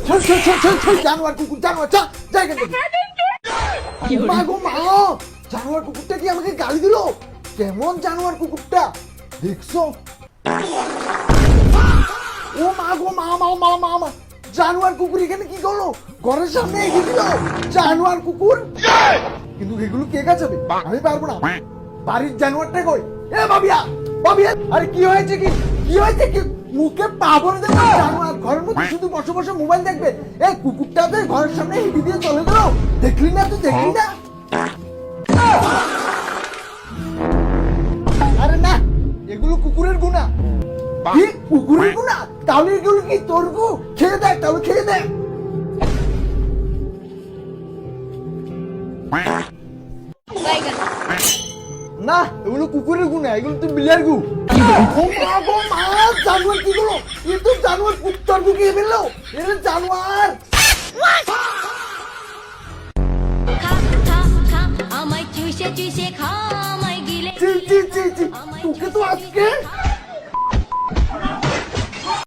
জানোয়ার কুকুর জানোয়ার যা এখান থেকে। মা গো মা, জানোয়ার কুকুরটা কি আমাকে গালি দিল? কেমন জানোয়ার কুকুরটা দেখছো? ও মা গো মা মা মা মা মা, জানোয়ার কুকুর এখানে কি করলো? ঘরের সামনে এগিয়ে দিল জানোয়ার কুকুর। কিন্তু এগুলো কে কাছাবে? আমি পারবো না। বাড়ির জানোয়ারটা কই? এ বাবিয়া বাবিয়া, আরে কি হয়েছে কি? কি হয়েছে কি? মুখে পা ভরে দেবে জানোয়ার, ঘরের মধ্যে শুধু বসে বসে মোবাইল দেখবে। এই কুকুরটা তো ঘরের সামনে হিডি দিয়ে চলে গেল, দেখলি না তুই? দেখলি না? আরে না, এগুলো কুকুরের গুণা। কি কুকুরের গুণা? তাহলে এগুলো কি তোর গু? খেয়ে দেখ, তাহলে খেয়ে দেখ। না, এগুলো কুকুরের গু না, এগুলো তো বিলের গু। জানোয়ার কি গুলো? এ তো জানোয়ার, কুত্তার গু খেয়ে ফেললো। এটা জানোয়ার। তোকে তো আজকে